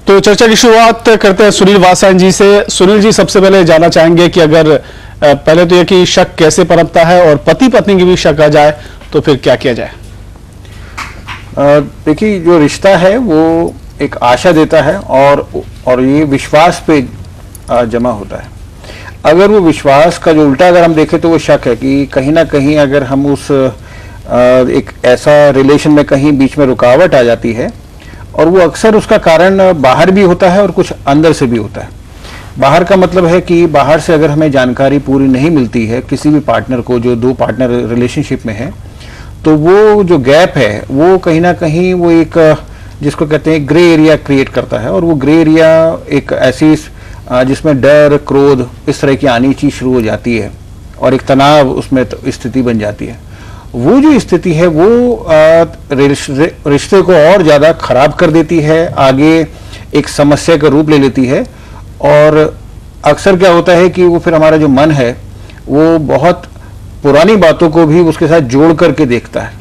तो चर्चा की शुरुआत करते हैं सुनील वासवानी जी से। सुनील जी, सबसे पहले जानना चाहेंगे कि अगर पहले तो यह कि शक कैसे पनपता है और पति पत्नी की भी शक आ जाए तो फिर क्या किया जाए? देखिए, जो रिश्ता है वो एक आशा देता है और ये विश्वास पे जमा होता है। अगर वो विश्वास का जो उल्टा अगर हम देखें तो वो शक है कि कहीं ना कहीं अगर हम उस एक ऐसा रिलेशन में कहीं बीच में रुकावट आ जाती है, और वो अक्सर उसका कारण बाहर भी होता है और कुछ अंदर से भी होता है। बाहर का मतलब है कि बाहर से अगर हमें जानकारी पूरी नहीं मिलती है किसी भी पार्टनर को, जो दो पार्टनर रिलेशनशिप में है, तो वो जो गैप है वो कहीं ना कहीं वो एक जिसको कहते हैं ग्रे एरिया क्रिएट करता है। और वो ग्रे एरिया एक ऐसी जिसमें डर, क्रोध, इस तरह की आनी चीज शुरू हो जाती है और एक तनाव उसमें स्थिति बन जाती है। वो जो स्थिति है वो रिश्ते को और ज्यादा खराब कर देती है, आगे एक समस्या का रूप ले लेती है। और अक्सर क्या होता है कि वो फिर हमारा जो मन है वो बहुत पुरानी बातों को भी उसके साथ जोड़ करके देखता है।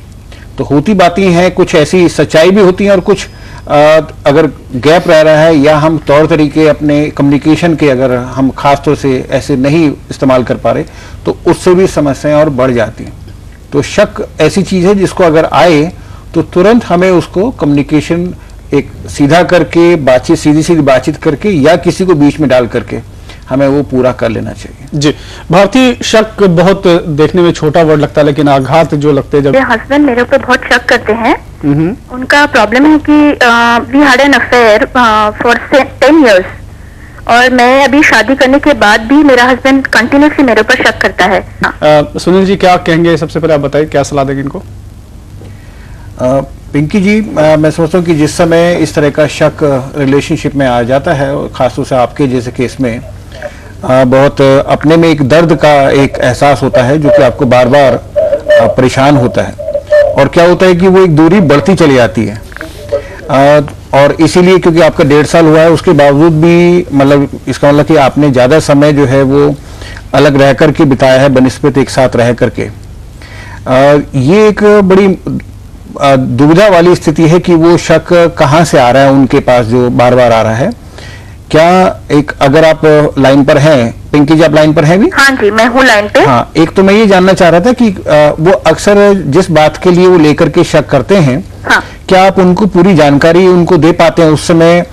तो होती बातें हैं, कुछ ऐसी सच्चाई भी होती हैं और कुछ अगर गैप रह रहा है या हम तौर तरीके अपने कम्युनिकेशन के अगर हम खास तौर से ऐसे नहीं इस्तेमाल कर पा रहे तो उससे भी समस्याएं और बढ़ जाती हैं। तो शक ऐसी चीज है जिसको अगर आए तो तुरंत हमें उसको कम्युनिकेशन एक सीधा करके बातचीत, सीधी सीधी बातचीत करके या किसी को बीच में डाल करके हमें वो पूरा कर लेना चाहिए। जी भारती, शक बहुत देखने में छोटा वर्ड लगता है लेकिन आघात जो लगते हैं जब मेरे हस्बैंड मेरे ऊपर बहुत शक करते हैं। उनका प्रॉब्लम है कि we had an affair for 10 years, और मैं अभी शादी करने के बाद भी मेरा हस्बैंड कंटिन्यूसली मेरे ऊपर शक करता है। सुनील जी क्या कहेंगे? सबसे पहले आप बताइए, क्या सलाह देंगे इनको? पिंकी जी, मैं समझता हूँ कि जिस समय इस तरह का शक रिलेशनशिप में आ जाता है, खासतौर से आपके जैसे केस में बहुत अपने में एक दर्द का एक एहसास होता है जो कि आपको बार बार परेशान होता है, और क्या होता है कि वो एक दूरी बढ़ती चली जाती है। और इसीलिए क्योंकि आपका 1.5 साल हुआ है उसके बावजूद भी मतलब इसका मतलब कि आपने ज्यादा समय जो है वो अलग रह करके बिताया है बनिस्बत एक साथ रह करके। ये एक बड़ी दुविधा वाली स्थिति है कि वो शक कहाँ से आ रहा है उनके पास जो बार बार आ रहा है। क्या एक अगर आप लाइन पर हैं, पिंकी जी आप लाइन पर हैं भी? हाँ जी, मैं हूँ लाइन पे। हाँ, एक तो मैं ये जानना चाह रहा था कि वो अक्सर जिस बात के लिए वो लेकर के शक करते हैं, हाँ, क्या आप उनको पूरी जानकारी उनको दे पाते हैं उस समय?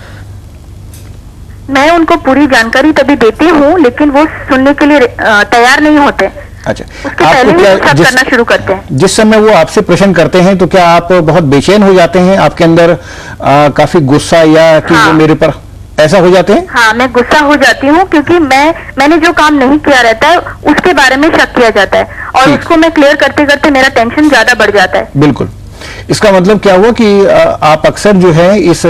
मैं उनको पूरी जानकारी तभी देती हूँ लेकिन वो सुनने के लिए तैयार नहीं होते। अच्छा, उसके पहले ही शक करना शुरू करते हैं। जिस समय वो आपसे प्रश्न करते हैं तो क्या आप बहुत बेचैन हो जाते हैं? आपके अंदर काफी गुस्सा या कि हाँ, वो मेरे पर ऐसा हो जाते हैं? हाँ, मैं गुस्सा हो जाती हूँ क्योंकि मैंने जो काम नहीं किया रहता है उसके बारे में शक किया जाता है और उसको मैं क्लियर करते करते मेरा टेंशन ज्यादा बढ़ जाता है। बिल्कुल, इसका मतलब क्या हुआ कि आप अक्सर जो है इस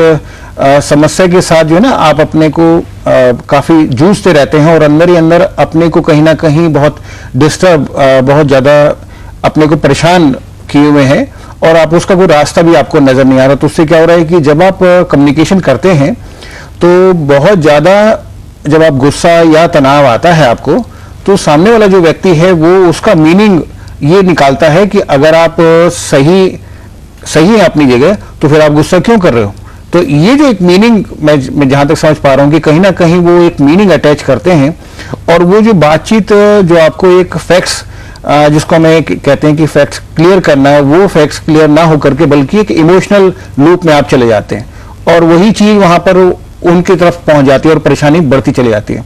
समस्या के साथ जो है ना आप अपने को काफी जूझते रहते हैं और अंदर ही अंदर अपने को कहीं ना कहीं बहुत डिस्टर्ब, बहुत ज्यादा अपने को परेशान किए हुए हैं और आप उसका कोई रास्ता भी आपको नजर नहीं आ रहा। तो उससे क्या हो रहा है कि जब आप कम्युनिकेशन करते हैं तो बहुत ज्यादा जब आप गुस्सा या तनाव आता है आपको, तो सामने वाला जो व्यक्ति है वो उसका मीनिंग ये निकालता है कि अगर आप सही है अपनी जगह तो फिर आप गुस्सा क्यों कर रहे हो। तो ये जो एक मीनिंग मैं जहां तक समझ पा रहा हूं कि कहीं ना कहीं वो एक मीनिंग अटैच करते हैं, और वो जो बातचीत जो आपको एक फैक्ट्स जिसको हमें कहते हैं कि फैक्ट्स क्लियर करना है, वो फैक्ट्स क्लियर ना होकर के बल्कि एक इमोशनल लूप में आप चले जाते हैं और वही चीज वहां पर उनकी तरफ पहुंच जाती है और परेशानी बढ़ती चली जाती है।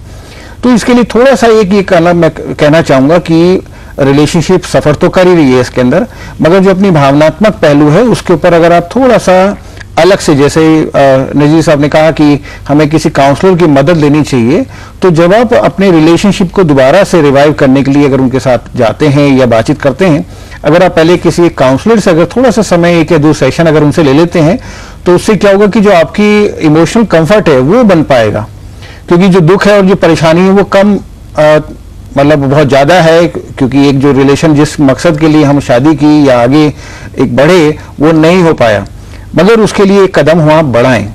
तो इसके लिए थोड़ा सा एक ये कहना चाहूंगा कि रिलेशनशिप सफर तो कर ही रही है इसके अंदर, मगर जो अपनी भावनात्मक पहलू है उसके ऊपर अगर आप थोड़ा सा अलग से, जैसे नजीर साहब ने कहा कि हमें किसी काउंसलर की मदद लेनी चाहिए, तो जब आप अपने रिलेशनशिप को दोबारा से रिवाइव करने के लिए अगर उनके साथ जाते हैं या बातचीत करते हैं, अगर आप पहले किसी एक काउंसलर से अगर थोड़ा सा समय 1 या 2 सेशन अगर उनसे ले लेते हैं तो उससे क्या होगा कि जो आपकी इमोशनल कंफर्ट है वो बन पाएगा, क्योंकि जो दुख है और जो परेशानी है वो कम मतलब बहुत ज्यादा है, क्योंकि एक जो रिलेशन जिस मकसद के लिए हम शादी की या आगे एक बढ़े वो नहीं हो पाया, मगर उसके लिए एक कदम वहां बढ़ाएं।